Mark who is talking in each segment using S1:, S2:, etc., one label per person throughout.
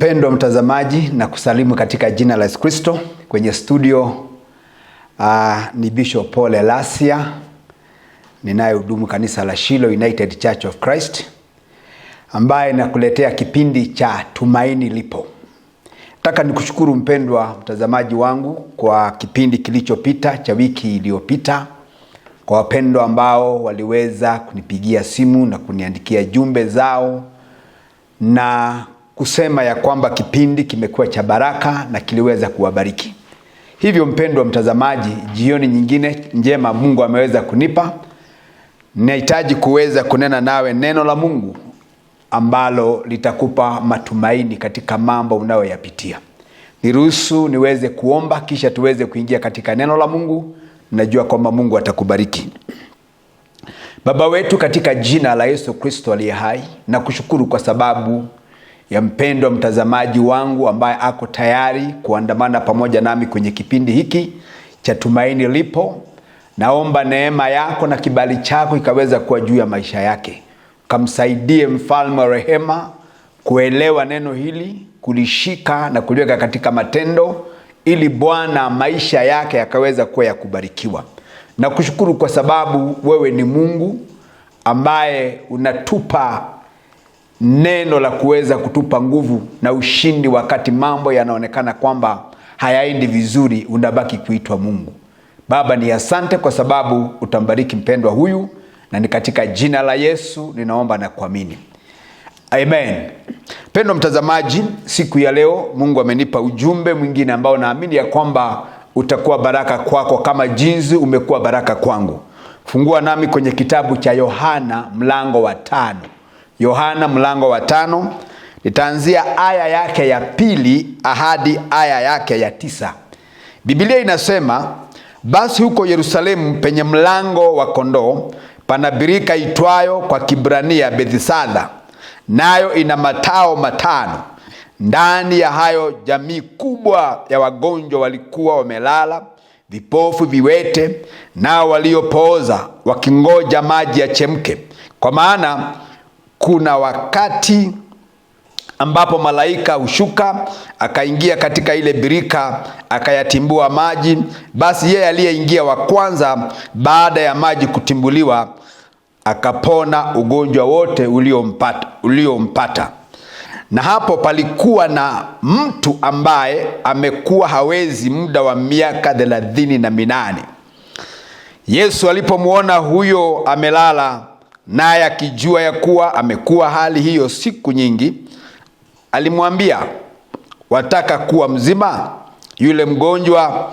S1: Mpendwa mtazamaji, na kusalimu katika jina la Yesu Kristo. Kwenye studio ni Bishop Paul Elasia, ninayehudumu kanisa la Shiloh United Church of Christ, ambaye nakuletea kipindi cha Tumaini Lipo. Nataka nikushukuru mpendwa mtazamaji wangu kwa kipindi kilichopita cha wiki iliyopita, kwa wapendwa ambao waliweza kunipigia simu na kuniandikia jumbe zao na kusema ya kwamba kipindi kimekuwa cha baraka na kiliweza kuwabariki. Hivyo mpendwa mtazamaji, jioni nyingine njema Mungu ameweza kunipa. Ninahitaji kuweza kunena nawe neno la Mungu ambalo litakupa matumaini katika mambo unayoyapitia. Niruhusu niweze kuomba kisha tuweze kuingia katika neno la Mungu. Najua kwamba Mungu atakubariki. Baba wetu, katika jina la Yesu Kristo aliye hai, nakushukuru kwa sababu ya mpendwa mtazamaji wangu ambaye ako tayari kuandamana pamoja nami kwenye kipindi hiki cha Tumaini Lipo. Naomba neema yako na kibali chako ikaweza kuwa juu ya maisha yake. Kamsaidie mfalme wa rehema kuelewa neno hili, kulishika na kuliweka katika matendo, ili Bwana maisha yake yakaweza kuwa ya kubarikiwa. Na kushukuru kwa sababu wewe ni Mungu ambaye unatupa neno la kuweza kutupa nguvu na ushindi wakati mambo yanaonekana kwamba hayaendi vizuri. Unabaki kuitwa Mungu. Baba, ni asante kwa sababu utambariki mpendwa huyu, na ni katika jina la Yesu ninaomba na kuamini. Amen. Mpendwa mtazamaji, siku ya leo Mungu amenipa ujumbe mwingine ambao naamini ya kwamba utakuwa baraka kwako kama jinsi umekuwa baraka kwangu. Fungua nami kwenye kitabu cha Yohana mlango wa 5. Yohana mlango wa 5. Nitaanzia aya yake ya 2 hadi aya yake ya 9. Biblia inasema, basi huko Yerusalemu penye mlango wa kondoo pana birika itwayo kwa Kibrania Bethesda, nayo ina matao 5. Ndani ya hayo jamii kubwa ya wagonjwa walikuwa wamelala, vipofu, viwete, nao waliopooza, wakingoja maji yachemke. Kwa maana kuna wakati ambapo malaika hushuka akaingia katika ile birika akayatimbua maji. Basi yeye aliyeingia wa kwanza baada ya maji kutimbuliwa akapona ugonjwa wote uliompata. Na hapo palikuwa na mtu ambaye amekuwa hawezi muda wa miaka 38. Yesu alipomuona huyo amelala, naye akijua ya kuwa amekuwa hali hiyo siku nyingi, alimwambia, wataka kuwa mzima? Yule mgonjwa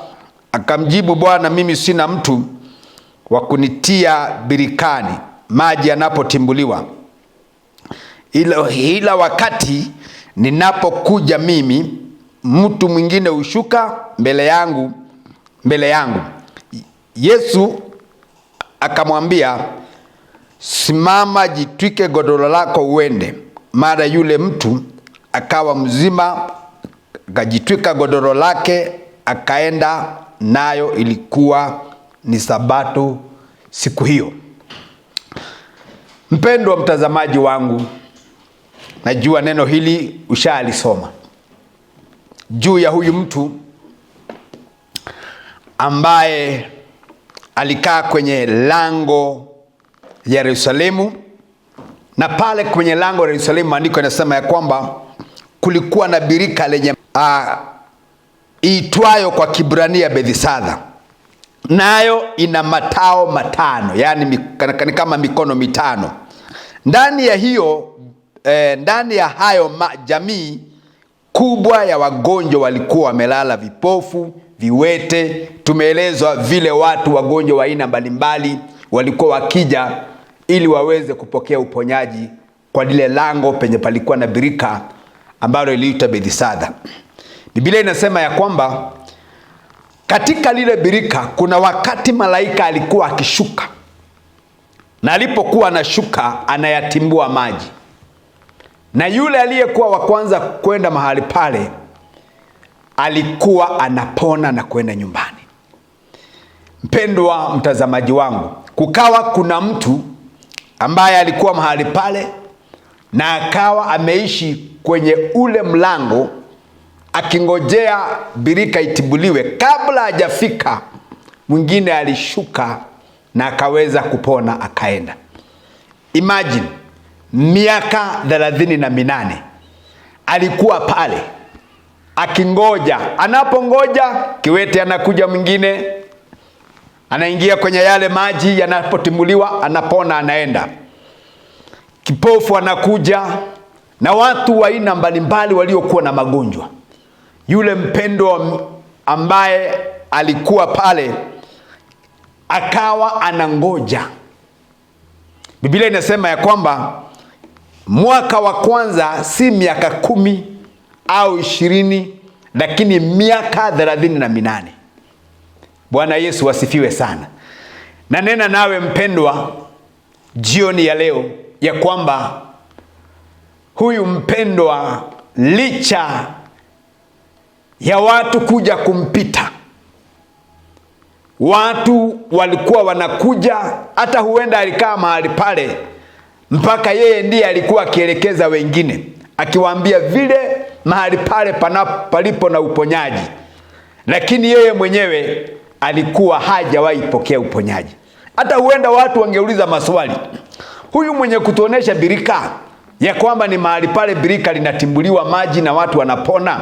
S1: akamjibu, Bwana, mimi sina mtu wa kunitia birikani maji yanapotimbuliwa, ila wakati ninapokuja mimi, mtu mwingine hushuka mbele yangu. Yesu akamwambia, simama, jitwike godoro lako uende. Mara yule mtu akawa mzima, akajitwika godoro lake akaenda, nayo ilikuwa ni Sabato siku hiyo. Mpendwa mtazamaji wangu, najua neno hili ushalisoma juu ya huyu mtu ambaye alikaa kwenye lango ya Yerusalemu. Na pale kwenye lango la Yerusalemu maandiko yanasema ya kwamba kulikuwa na birika lenye iitwayo kwa Kibrania Bethesda, nayo ina matao 5, yani kama mikono 5. Ndani ya hayo jamii kubwa ya wagonjwa walikuwa wamelala, vipofu, viwete. Tumeelezwa vile watu wagonjwa wa aina mbalimbali walikuwa wakija ili waweze kupokea uponyaji kwa lile lango penye palikuwa na birika ambalo iliitwa Bethesda. Biblia inasema ya kwamba katika lile birika kuna wakati malaika alikuwa akishuka, na alipokuwa anashuka anayatimbua maji, na yule aliyekuwa wa kwanza kwenda mahali pale alikuwa anapona na kwenda nyumbani. Mpendwa mtazamaji wangu, kukawa kuna mtu ambaye alikuwa mahali pale na akawa ameishi kwenye ule mlango akingojea birika itibuliwe. Kabla hajafika, mwingine alishuka na akaweza kupona, akaenda. Imagine, miaka 38 alikuwa pale akingoja. Anapongoja, kiwete anakuja mwingine, anaingia kwenye yale maji, yanapotimuliwa anapona, anaenda. Kipofu anakuja, na watu wa aina mbalimbali waliokuwa na magonjwa. Yule mpendwa ambaye alikuwa pale akawa anangoja. Biblia inasema ya kwamba mwaka wa kwanza si miaka 10 au 20, lakini miaka 38. Bwana Yesu asifiwe sana. Na nena nawe mpendwa jioni ya leo ya kwamba huyu mpendwa, licha ya watu kuja kumpita, watu walikuwa wanakuja, hata huenda alikaa mahali pale mpaka yeye ndiye alikuwa akielekeza wengine, akiwaambia vile mahali pale palipo na uponyaji, lakini yeye mwenyewe alikuwa hajawahi pokea uponyaji. Hata huenda watu wangeuliza maswali, huyu mwenye kutuonesha birika ya kwamba ni mahali pale birika linatimbuliwa maji na watu wanapona,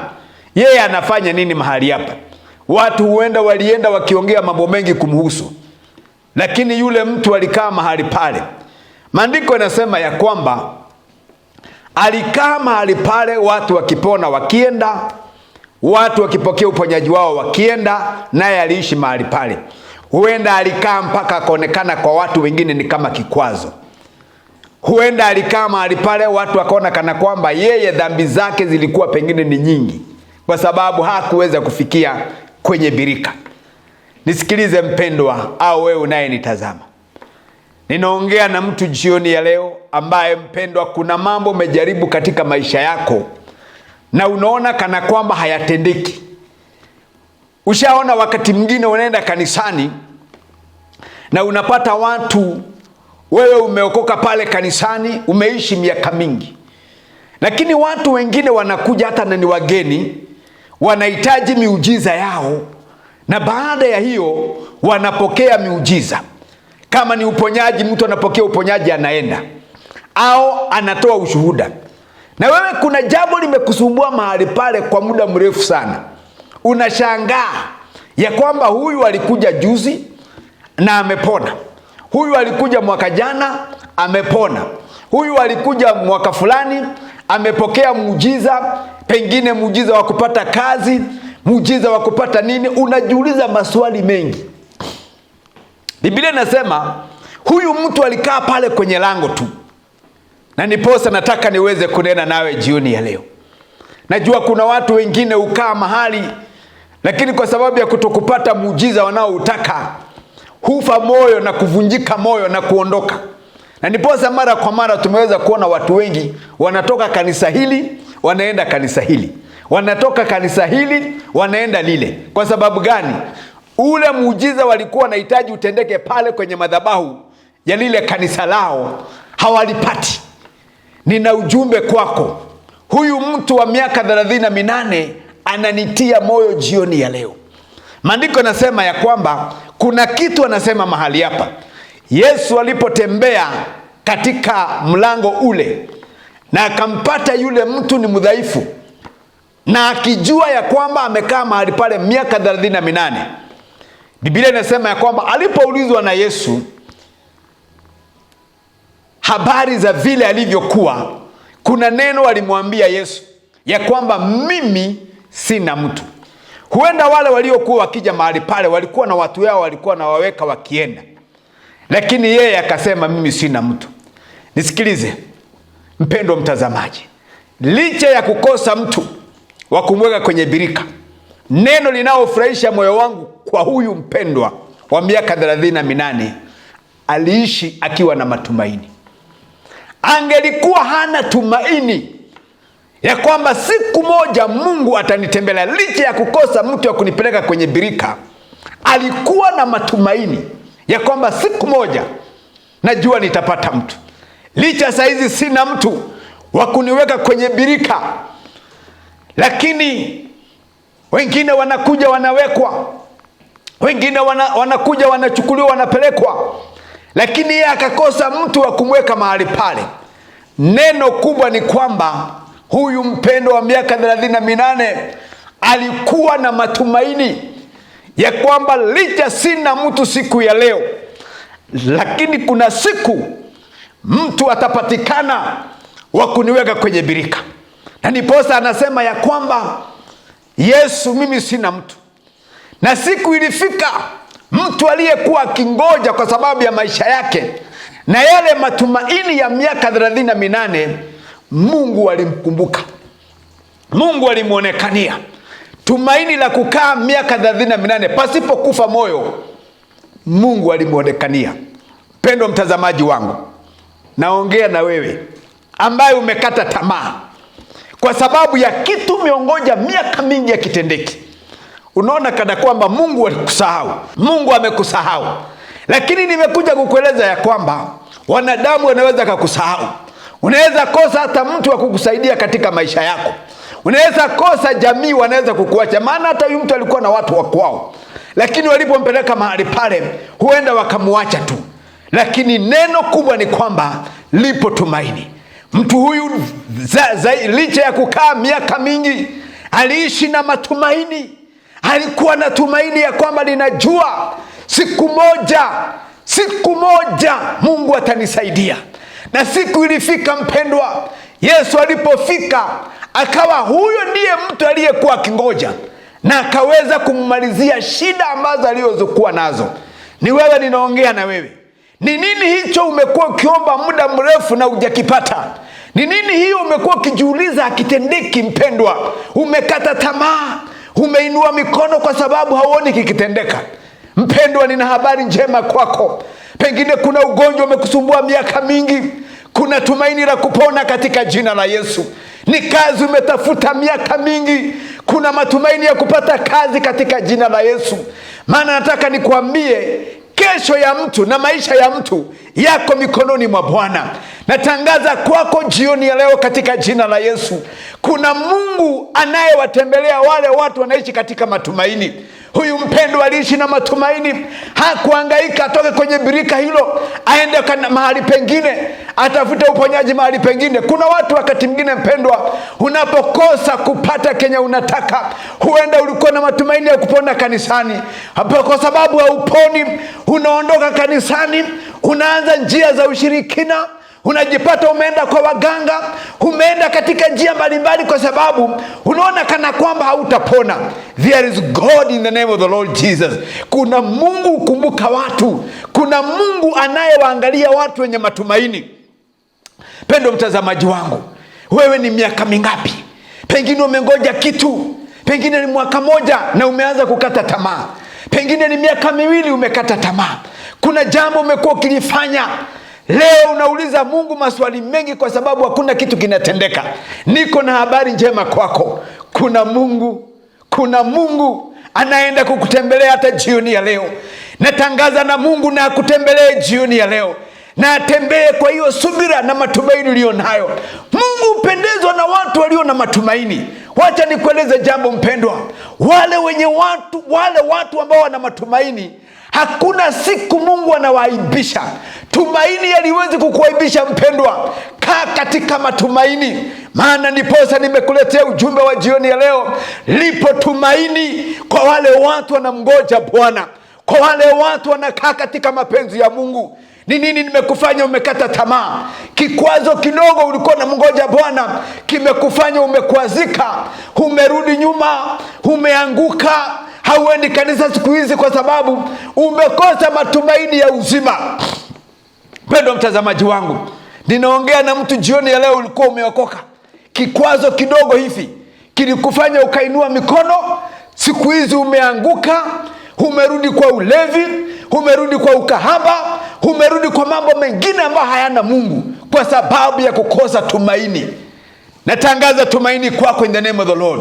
S1: yeye anafanya nini mahali hapa? Watu huenda walienda wakiongea mambo mengi kumhusu, lakini yule mtu alikaa mahali pale. Maandiko yanasema ya kwamba alikaa mahali pale, watu wakipona wakienda, watu wakipokea uponyaji wao wakienda, naye aliishi mahali pale. Huenda alikaa mpaka akaonekana kwa watu wengine ni kama kikwazo. Huenda alikaa mahali pale, watu wakaona kana kwamba yeye dhambi zake zilikuwa pengine ni nyingi, kwa sababu hakuweza kufikia kwenye birika. Nisikilize mpendwa, au wewe unayenitazama, ninaongea na mtu jioni ya leo ambaye mpendwa, kuna mambo umejaribu katika maisha yako na unaona kana kwamba hayatendeki. Ushaona wakati mwingine unaenda kanisani na unapata watu, wewe umeokoka pale kanisani, umeishi miaka mingi, lakini watu wengine wanakuja hata na ni wageni, wanahitaji miujiza yao, na baada ya hiyo wanapokea miujiza. Kama ni uponyaji, mtu anapokea uponyaji, anaenda au anatoa ushuhuda. Na wewe kuna jambo limekusumbua mahali pale kwa muda mrefu sana. Unashangaa ya kwamba huyu alikuja juzi na amepona, huyu alikuja mwaka jana amepona, huyu alikuja mwaka fulani amepokea muujiza, pengine muujiza wa kupata kazi, muujiza wa kupata nini. Unajiuliza maswali mengi. Biblia inasema huyu mtu alikaa pale kwenye lango tu. Na niposa nataka niweze kunena nawe jioni ya leo. Najua kuna watu wengine ukaa mahali, lakini kwa sababu ya kutokupata muujiza wanaoutaka, hufa moyo na kuvunjika moyo na kuondoka. Na niposa mara kwa mara tumeweza kuona watu wengi wanatoka kanisa hili wanaenda kanisa hili, wanatoka kanisa hili wanaenda lile. Kwa sababu gani? Ule muujiza walikuwa wanahitaji utendeke pale kwenye madhabahu ya lile kanisa lao hawalipati. Nina ujumbe kwako. Huyu mtu wa miaka 38 ananitia moyo jioni ya leo. Maandiko yanasema ya kwamba kuna kitu anasema mahali hapa. Yesu alipotembea katika mlango ule na akampata yule mtu ni mdhaifu, na akijua ya kwamba amekaa mahali pale miaka 38, Biblia inasema ya kwamba alipoulizwa na Yesu habari za vile alivyokuwa, kuna neno alimwambia Yesu ya kwamba mimi sina mtu. Huenda wale waliokuwa wakija mahali pale walikuwa na watu yao, walikuwa na waweka wakienda, lakini yeye akasema mimi sina mtu. Nisikilize mpendwa mtazamaji, licha ya kukosa mtu wa kumweka kwenye birika, neno linaofurahisha moyo wangu kwa huyu mpendwa wa miaka 38, aliishi akiwa na matumaini. Angelikuwa hana tumaini ya kwamba siku moja Mungu atanitembelea, licha ya kukosa mtu wa kunipeleka kwenye birika, alikuwa na matumaini ya kwamba siku moja najua nitapata mtu. Licha saizi sina mtu wa kuniweka kwenye birika, lakini wengine wanakuja wanawekwa, wengine wanakuja wanachukuliwa wanapelekwa, lakini yeye akakosa mtu wa kumweka mahali pale. Neno kubwa ni kwamba huyu mpendo wa miaka 38 alikuwa na matumaini ya kwamba licha sina mtu siku ya leo, lakini kuna siku mtu atapatikana wa kuniweka kwenye birika. Na ndiposa anasema ya kwamba Yesu, mimi sina mtu. Na siku ilifika, mtu aliyekuwa akingoja kwa sababu ya maisha yake na yale matumaini ya miaka 38, Mungu alimkumbuka. Mungu alimuonekania tumaini la kukaa miaka 38 pasipo kufa moyo. Mungu alimuonekania. Pendo mtazamaji wangu, naongea na wewe ambaye umekata tamaa kwa sababu ya kitu umeongoja miaka mingi ya kitendeki. Unaona kana kwamba Mungu alikusahau. Mungu amekusahau. Lakini nimekuja kukueleza ya kwamba wanadamu wanaweza kukusahau. Unaweza kosa hata mtu wa kukusaidia katika maisha yako. Unaweza kosa jamii, wanaweza kukuacha. Maana hata huyu mtu alikuwa na watu wa kwao, lakini walipompeleka mahali pale huenda wakamuacha tu. Lakini neno kubwa ni kwamba lipo tumaini. Mtu huyu licha ya kukaa miaka mingi aliishi na matumaini. Alikuwa na tumaini ya kwamba ninajua siku moja Mungu atanisaidia. Na siku ilifika mpendwa. Yesu alipofika akawa huyo ndiye mtu aliyekuwa akingoja, na akaweza kummalizia shida ambazo alizokuwa nazo. Ni wewe, ninaongea na wewe. Ni nini hicho umekuwa ukiomba muda mrefu na hujakipata? Ni nini hiyo umekuwa ukijiuliza akitendeki mpendwa? Umekata tamaa, umeinua mikono kwa sababu hauoni kikitendeka. Mpendwa, nina habari njema kwako. Pengine kuna ugonjwa umekusumbua miaka mingi. Kuna tumaini la kupona katika jina la Yesu. Ni kazi umetafuta miaka mingi. Kuna matumaini ya kupata kazi katika jina la Yesu. Maana nataka nikuambie, kesho ya mtu na maisha ya mtu yako mikononi mwa Bwana. Natangaza kwako jioni ya leo katika jina la Yesu, kuna Mungu anayewatembelea wale watu wanaishi katika matumaini. Huyu mpendwa aliishi na matumaini. Hakuhangaika atoke kwenye birika hilo aende mahali pengine atafute uponyaji mahali pengine. Kuna watu wakati mwingine mpendwa, unapokosa kupata kenye unataka, huenda ulikuwa na matumaini ya kupona kanisani, hapo kwa sababu hauponi, unaondoka kanisani, unaanza njia za ushirikina, unajipata umeenda kwa waganga, umeenda katika njia mbalimbali kwa sababu unaona kana kwamba hautapona. There is God in the name of the Lord Jesus. Kuna Mungu ukumbuka watu. Kuna Mungu anayewaangalia watu wenye matumaini. Pendo mtazamaji wangu, wewe ni miaka mingapi? Pengine umengoja kitu. Pengine ni mwaka moja na umeanza kukata tamaa. Pengine ni miaka miwili umekata tamaa. Kuna jambo umekuwa ukilifanya. Leo unauliza Mungu maswali mengi kwa sababu hakuna kitu kinatendeka. Niko na habari njema kwako. Kuna Mungu anaenda kukutembelea hata jioni ya leo. Natangaza na Mungu na akutembelee jioni ya leo. Na atembee kwa hiyo subira na matumaini ulio nayo. Mungu upendezwa na watu walio na matumaini. Wacha nikueleze jambo mpendwa. Wale watu ambao wana matumaini, hakuna siku Mungu anawaaibisha. Tumaini haliwezi kukuaibisha mpendwa. Kaa katika matumaini. Maana ndiposa nimekuletea ujumbe wa jioni ya leo. Lipo tumaini kwa wale watu wanamngoja Bwana. Kwa wale watu wanakaa katika mapenzi ya Mungu. Ni nini nimekufanya umekata tamaa? Kikwazo kidogo ulikuwa unamngoja Bwana kimekufanya umekwazika, umerudi nyuma, umeanguka. Hauendi kanisa siku hizi kwa sababu umekosa matumaini ya uzima. Pendo mtazamaji wangu, ninaongea na mtu jioni ya leo. Ulikuwa umeokoka, kikwazo kidogo hivi kilikufanya ukainua mikono. Siku hizi umeanguka, umerudi kwa ulevi, umerudi kwa ukahaba, umerudi kwa mambo mengine ambayo hayana Mungu kwa sababu ya kukosa tumaini. Natangaza tumaini kwako in the name of the Lord.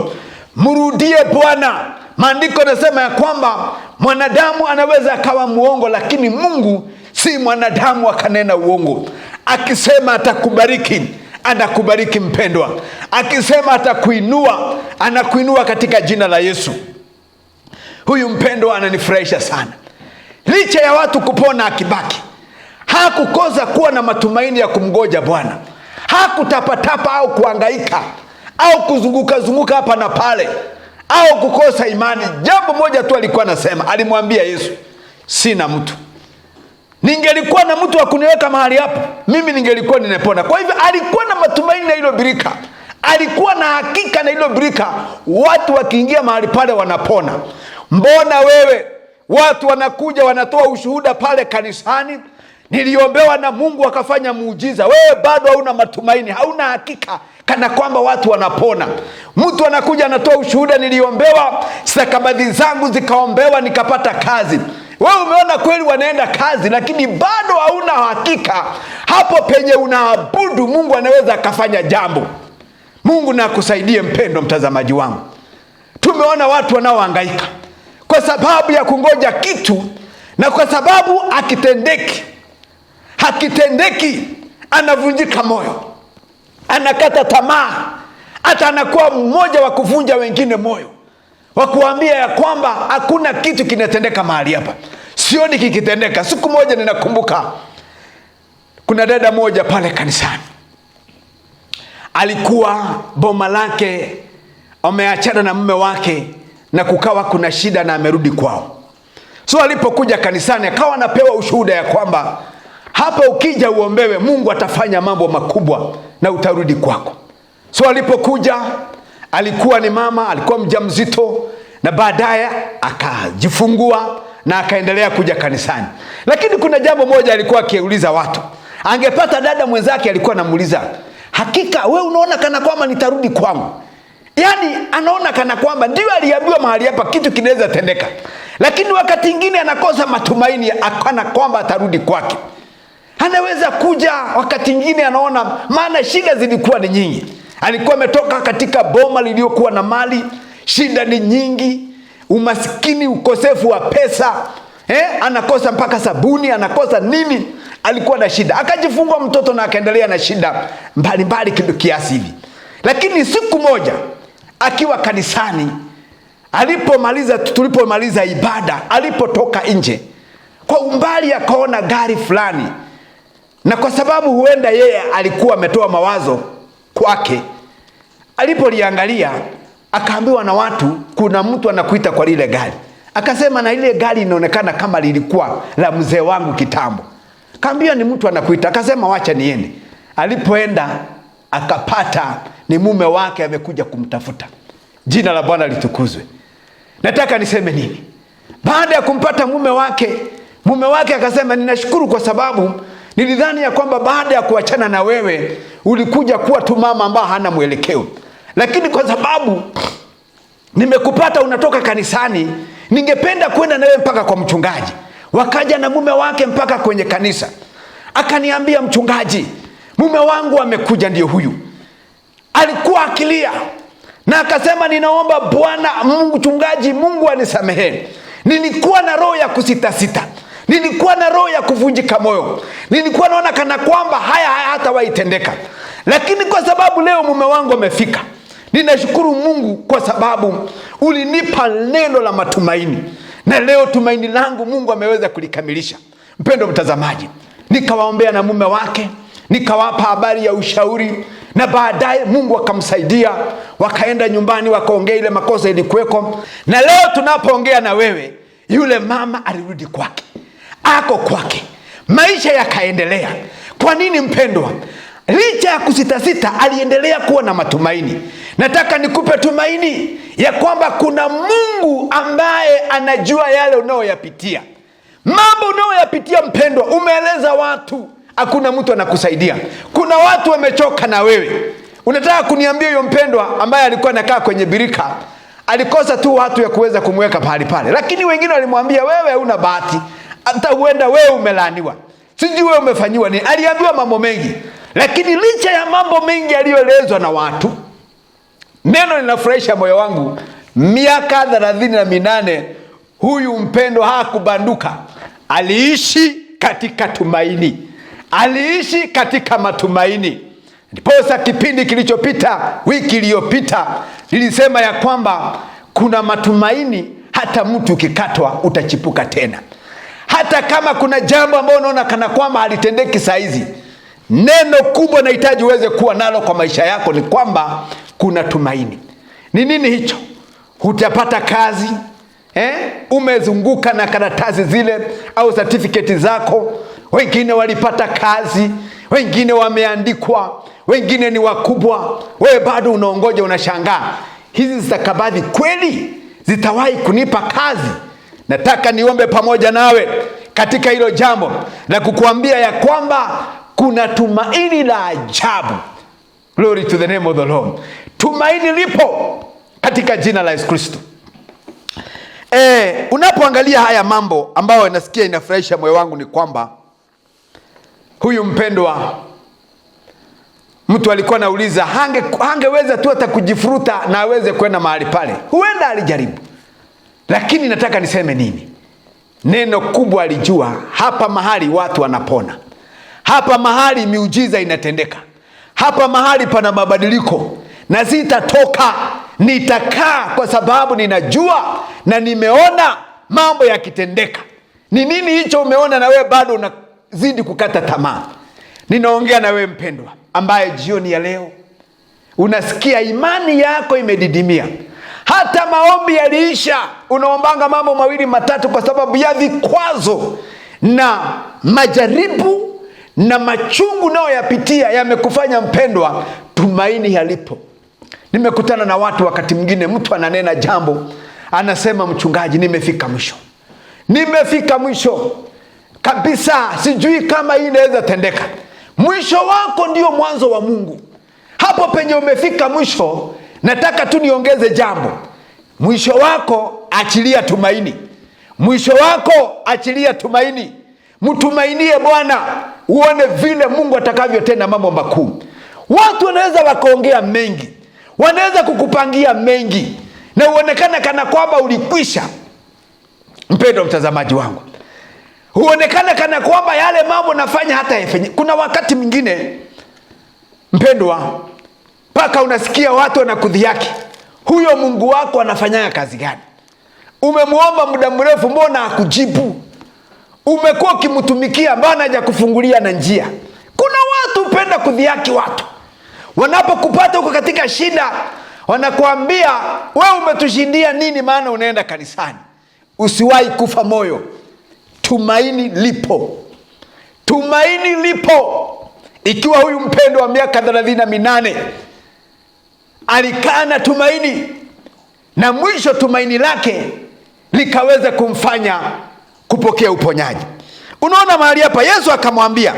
S1: Mrudie Bwana. Maandiko yanasema ya kwamba mwanadamu anaweza akawa muongo, lakini Mungu si mwanadamu akanena uongo. Akisema atakubariki, anakubariki mpendwa. Akisema atakuinua, anakuinua katika jina la Yesu. Huyu mpendwa ananifurahisha sana. Licha ya watu kupona akibaki, hakukosa kuwa na matumaini ya kumgoja Bwana. Hakutapatapa au kuhangaika au kuzunguka hapa na pale au kukosa imani. Jambo moja tu alikuwa anasema, alimwambia Yesu, sina mtu. Ningelikuwa na mtu wa kuniweka mahali hapo, mimi ningelikuwa ninapona. Kwa hivyo alikuwa na matumaini na hilo birika. Alikuwa na hakika na hilo birika, watu wakiingia mahali pale wanapona. Mbona wewe watu wanakuja wanatoa ushuhuda pale kanisani, niliombewa na Mungu akafanya muujiza, wewe bado hauna matumaini, hauna hakika kana kwamba watu wanapona. Mtu anakuja anatoa ushuhuda, niliombewa, stakabadhi zangu zikaombewa nikapata kazi. Wewe umeona kweli wanaenda kazi, lakini bado hauna hakika hapo penye unaabudu Mungu anaweza akafanya jambo. Mungu na akusaidie mpendo mtazamaji wangu. Tumeona watu wanaohangaika kwa sababu ya kungoja kitu, na kwa sababu hakitendeki anavunjika moyo, anakata tamaa, hata anakuwa mmoja wa kuvunja wengine moyo, wa kuambia ya kwamba hakuna kitu kinatendeka mahali hapa, sioni kikitendeka. Siku moja ninakumbuka kuna dada moja pale kanisani, alikuwa boma lake ameachana na mume wake na kukawa kuna shida na amerudi kwao. So alipokuja kanisani akawa anapewa ushuhuda ya kwamba hapa ukija uombewe, Mungu atafanya mambo makubwa na utarudi kwako. So alipokuja, alikuwa ni mama, alikuwa mjamzito, na baadaye akajifungua na akaendelea kuja kanisani. Lakini kuna jambo moja alikuwa akiuliza watu. Angepata dada mwenzake alikuwa anamuuliza, hakika wewe unaona kana kwamba nitarudi kwangu? Yaani anaona kana kwamba ndio aliambiwa mahali hapa kitu kinaweza tendeka, lakini wakati mwingine anakosa matumaini akana kwamba atarudi kwake. Anaweza kuja wakati mwingine anaona, maana shida zilikuwa ni nyingi. Alikuwa ametoka katika boma liliokuwa na mali, shida ni nyingi, umasikini, ukosefu wa pesa, anakosa mpaka sabuni, anakosa nini, alikuwa na shida. Akajifungua mtoto na akaendelea na shida mbalimbali kiasi hivi. Lakini siku moja akiwa kanisani, tulipomaliza ibada, alipotoka nje, kwa umbali akaona gari fulani, na kwa sababu huenda yeye alikuwa ametoa mawazo kwake, alipoliangalia akaambiwa na watu, kuna mtu anakuita kwa lile gari. Akasema, na ile gari inaonekana kama lilikuwa la mzee wangu kitambo. Kaambia ni mtu anakuita. Akasema wacha niende. Alipoenda akapata ni mume wake amekuja kumtafuta. Jina la Bwana litukuzwe. Nataka niseme nini? Baada ya kumpata mume wake akasema, ninashukuru kwa sababu nilidhani ya kwamba baada ya kuachana na wewe ulikuja kuwa tu mama ambaye hana mwelekeo, lakini kwa sababu nimekupata unatoka kanisani, ningependa kwenda na wewe mpaka kwa mchungaji. Wakaja na mume wake mpaka kwenye kanisa. Akaniambia, mchungaji, mume wangu amekuja, ndio huyu. Alikuwa akilia na akasema, ninaomba Bwana Mungu, mchungaji, Mungu anisamehe. Nilikuwa na roho ya kusitasita, nilikuwa na roho ya kuvunjika moyo, nilikuwa naona kana kwamba haya hatawaitendeka, lakini kwa sababu leo mume wangu amefika, ninashukuru Mungu kwa sababu ulinipa neno la matumaini, na leo tumaini langu Mungu ameweza kulikamilisha. Mpendo mtazamaji, nikawaombea na mume wake, nikawapa habari ya ushauri, na baadaye Mungu akamsaidia, wakaenda nyumbani wakaongea ile makosa ilikuweko, na leo tunapoongea na wewe, yule mama alirudi kwake, ako kwake, maisha yakaendelea. Kwa nini mpendwa? Licha ya kusitasita aliendelea kuwa na matumaini. Nataka nikupe tumaini ya kwamba kuna Mungu ambaye anajua yale unayoyapitia. Mambo unayoyapitia mpendwa, umeeleza watu, hakuna mtu anakusaidia. Kuna watu wamechoka na wewe. Unataka kuniambia huyo mpendwa ambaye alikuwa anakaa kwenye birika alikosa tu watu ya kuweza kumweka pale pale, lakini wengine walimwambia, wewe huna bahati, hata huenda wewe umelaaniwa, sijui wewe umefanyiwa nini. Aliambiwa mambo mengi, lakini licha ya mambo mengi aliyoelezwa na watu, neno linafurahisha moyo wangu. Miaka 38 huyu mpendwa hakubanduka. Aliishi katika tumaini, aliishi katika matumaini. Ndiposa kipindi kilichopita, wiki iliyopita, nilisema ya kwamba kuna matumaini. Hata mtu ukikatwa utachipuka tena. Hata kama kuna jambo ambalo unaona kana kwamba halitendeki saa hizi, neno kubwa nahitaji uweze kuwa nalo kwa maisha yako ni kwamba kuna tumaini. Ni nini hicho? Hutapata kazi, umezunguka na karatasi zile au certificate zako. Wengine walipata kazi, wengine wameandikwa, wengine ni wakubwa. Wewe bado unaongoja, unashangaa, hizi zitakabadhi kweli? Zitawahi kunipa kazi? Nataka niombe pamoja nawe katika hilo jambo na kukuambia ya kwamba kuna tumaini la ajabu. Glory to the name of the Lord. Tumaini lipo katika jina la Yesu Kristo. Unapoangalia haya mambo ambayo nasikia inafurahisha moyo wangu ni kwamba huyu mpendwa, mtu alikuwa anauliza hangeweza tu hata kujifuruta na aweze kwenda mahali pale. Huenda alijaribu, lakini nataka niseme nini? Neno kubwa alijua, hapa mahali watu wanapona, hapa mahali miujiza inatendeka, hapa mahali pana mabadiliko, na sitatoka, nitakaa, kwa sababu ninajua na nimeona mambo yakitendeka. Ni nini hicho umeona na wewe bado unazidi kukata tamaa? Ninaongea na wewe mpendwa, ambaye jioni ya leo unasikia imani yako imedidimia. Hata maombi yaliisha, unaombanga mambo mawili matatu kwa sababu ya vikwazo na majaribu na machungu nao yapitia yamekufanya mpendwa, tumaini halipo. Nimekutana na watu wakati mwingine, mtu ananena jambo, anasema mchungaji, nimefika mwisho. Nimefika mwisho kabisa, sijui kama hii inaweza tendeka. Mwisho wako ndio mwanzo wa Mungu. Hapo penye umefika mwisho, nataka tu niongeze jambo. Mwisho wako achilia tumaini. Mwisho wako achilia tumaini. Mtumainie Bwana, uone vile Mungu atakavyotenda mambo makuu. Watu wanaweza wakaongea mengi, wanaweza kukupangia mengi, na uonekana kana kwamba ulikwisha. Mpendwa mtazamaji wangu, huonekana kana kwamba yale mambo nafanya hata yafanye. Kuna wakati mwingine mpendwa, mpaka unasikia watu wanakudhihaki, huyo Mungu wako anafanya kazi gani? Umemuomba muda mrefu, mbona hakujibu? Umekuwa ukimtumikia, mbona hajakufungulia na njia? Kuna watu hupenda kudhihaki watu. Wanapokupata huko katika shida, wanakuambia, wewe umetushindia nini maana unaenda kanisani? Usiwahi kufa moyo. Tumaini lipo. Tumaini lipo. Ikiwa huyu mpendo wa miaka 38 alikaa na tumaini, na mwisho tumaini lake likaweza kumfanya kupokea uponyaji. Unaona mahali hapa Yesu akamwambia,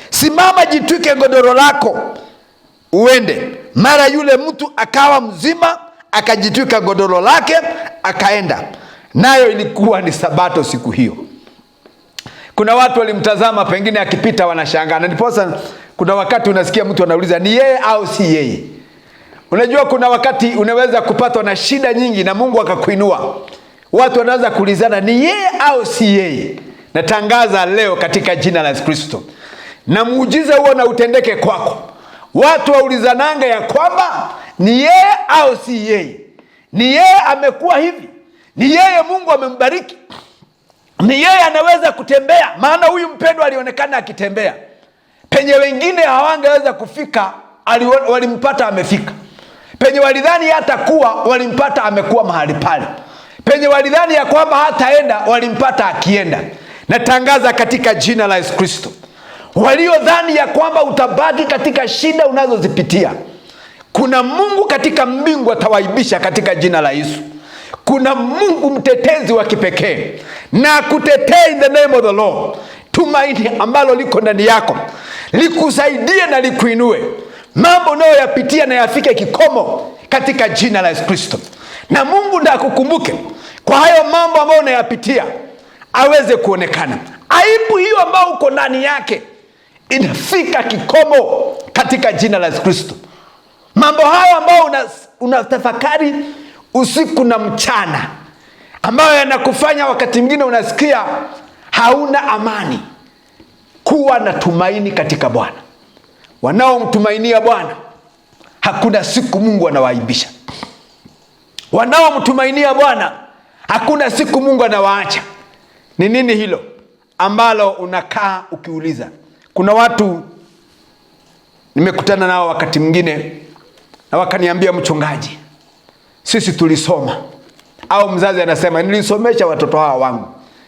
S1: simama, jitwike godoro lako uende. Mara yule mtu akawa mzima, akajitwika godoro lake akaenda. Nayo ilikuwa ni Sabato siku hiyo. Kuna watu walimtazama, pengine akipita wanashangaa. Na ndiposa kuna wakati unasikia mtu anauliza, ni yeye au si yeye? Unajua kuna wakati unaweza kupatwa na shida nyingi na Mungu akakuinua. Watu wanaanza kuulizana, ni yeye au si yeye? Natangaza leo katika jina la Yesu Kristo, na muujiza huo na utendeke kwako. Watu waulizananga ya kwamba ni yeye au si yeye. Ni yeye amekuwa hivi, ni yeye Mungu amembariki, ni yeye anaweza kutembea. Maana huyu mpendwa alionekana akitembea penye wengine hawangeweza kufika, walimpata amefika. Penye walidhani hata kuwa, walimpata amekuwa mahali pale. Penye walidhani ya kwamba hataenda, walimpata akienda. Natangaza katika jina la Yesu Kristo, waliodhani ya kwamba utabaki katika shida unazozipitia, kuna Mungu katika mbingu atawaibisha katika jina la Yesu. Kuna Mungu mtetezi wa kipekee na kutetea in the name of the Lord. Tumaini ambalo liko ndani yako likusaidie na likuinue. Mambo unayoyapitia na yafike kikomo katika jina la Yesu Kristo. Na Mungu ndiye akukumbuke kwa hayo mambo ambayo unayapitia, aweze kuonekana. Aibu hiyo ambayo uko ndani yake inafika kikomo katika jina la Yesu Kristo. Mambo hayo ambayo unatafakari usiku na mchana, ambayo yanakufanya wakati mwingine unasikia hauna amani, kuwa na tumaini katika Bwana. Wanaomtumainia Bwana hakuna siku Mungu anawaaibisha. Wanaomtumainia Bwana hakuna siku Mungu anawaacha. Ni nini hilo ambalo unakaa ukiuliza? Kuna watu nimekutana nao wakati mwingine na wakaniambia, mchungaji, sisi tulisoma, au mzazi anasema, nilisomesha watoto hawa wangu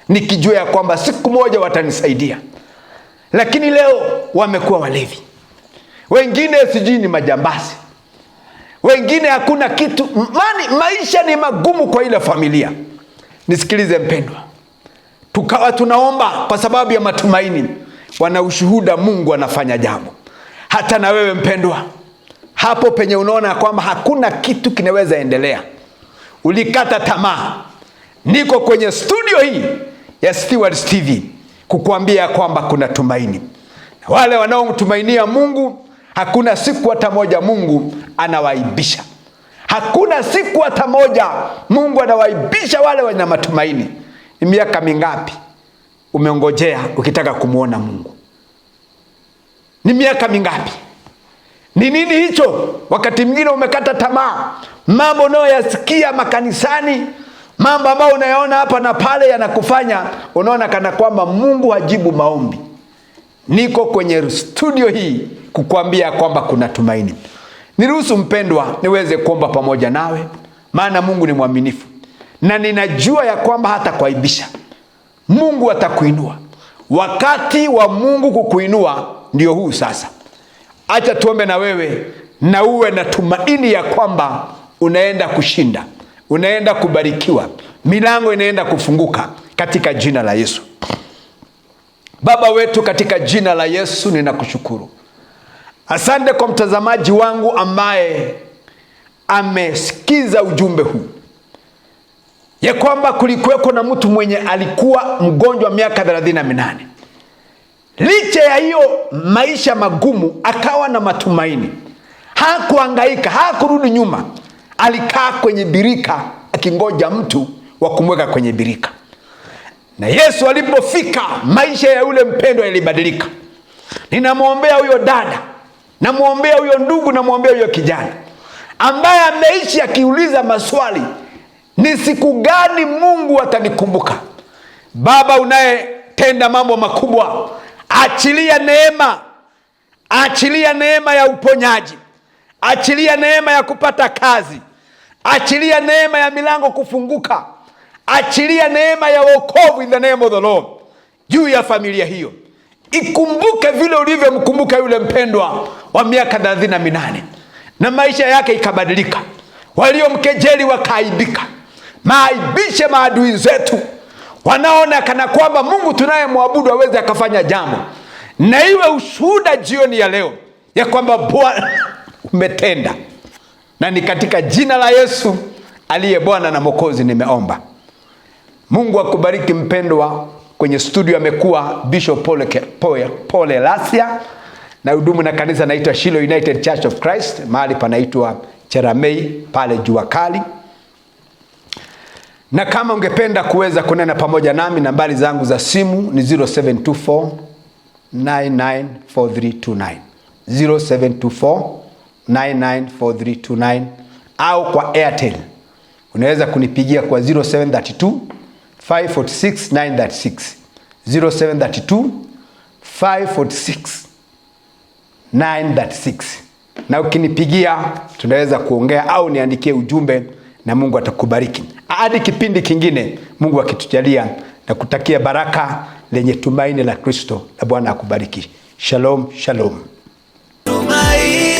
S1: nikijua ya kwamba siku moja watanisaidia, lakini leo wamekuwa walevi. Wengine sijui ni majambazi, wengine hakuna kitu. Maisha ni magumu kwa ile familia. Nisikilize mpendwa, tukawa tunaomba kwa sababu ya matumaini, wana ushuhuda Mungu anafanya jambo. Hata na wewe mpendwa, hapo penye unaona kwamba hakuna kitu kinaweza endelea, ulikata tamaa, niko kwenye studio hii ya Stewards TV kukuambia kwamba kuna tumaini. Na wale wanaomtumainia Mungu, hakuna siku hata moja Mungu anawaibisha. Hakuna siku hata moja Mungu anawaibisha wale wenye matumaini. Ni miaka mingapi umeongojea ukitaka kumuona Mungu? Ni miaka mingapi? Ni nini hicho? Wakati mwingine umekata tamaa. Mambo unayoyasikia makanisani, mambo ambayo unayaona hapa na pale, yanakufanya unaona kana kwamba Mungu hajibu maombi. Niko kwenye studio hii kukuambia kwamba kuna tumaini. Niruhusu mpendwa niweze kuomba pamoja nawe, maana Mungu ni mwaminifu na ninajua ya kwamba hata kuaibisha. Mungu atakuinua. Wakati wa Mungu kukuinua ndio huu sasa. Acha tuombe na wewe na uwe na tumaini ya kwamba unaenda kushinda, unaenda kubarikiwa, milango inaenda kufunguka katika jina la Yesu. Baba wetu, katika jina la Yesu ninakushukuru. Asante kwa mtazamaji wangu ambaye amesikiza ujumbe huu, ya kwamba kulikuweko na mtu mwenye alikuwa mgonjwa miaka 38. Licha ya hiyo maisha magumu akawa na matumaini. Hakuhangaika, hakurudi nyuma. Alikaa kwenye birika akingoja mtu wa kumweka kwenye birika. Na Yesu alipofika, maisha ya yule mpendwa yalibadilika. Ninamwombea huyo dada, namwombea huyo ndugu, namwombea huyo kijana ambaye ameishi akiuliza maswali, ni siku gani Mungu atanikumbuka? Baba unayetenda mambo makubwa, achilia neema. Achilia neema ya uponyaji. Achilia neema ya kupata kazi. Achilia neema ya milango kufunguka. Achilia neema ya wokovu in the name of the Lord juu ya familia hiyo. Ikumbuke vile ulivyomkumbuka yule mpendwa wa miaka 38 na maisha yake ikabadilika. Waliomkejeli wakaaibika. Maaibishe maadui zetu, wanaona kana kwamba Mungu tunayemwabudu hawezi akafanya jambo. Na iwe ushuhuda jioni ya leo ya kwamba Bwana umetenda. Na ni katika jina la Yesu aliye Bwana na Mwokozi nimeomba. Mungu akubariki mpendwa. Kwenye studio amekuwa Bishop Paul Lasia, na hudumu na kanisa naitwa Shiloh United Church of Christ, mahali panaitwa Cheramei pale Jua Kali. Na kama ungependa kuweza kunena pamoja nami, nambari zangu za simu ni 0724 994329 0724 994329, au kwa Airtel unaweza kunipigia kwa 0732 546 936 0732 546 936. Na ukinipigia tunaweza kuongea au niandikie ujumbe na Mungu atakubariki. Hadi kipindi kingine, Mungu akitujalia, na kutakia baraka lenye tumaini la Kristo, na Bwana akubariki. Shalom, shalom. Tumaini.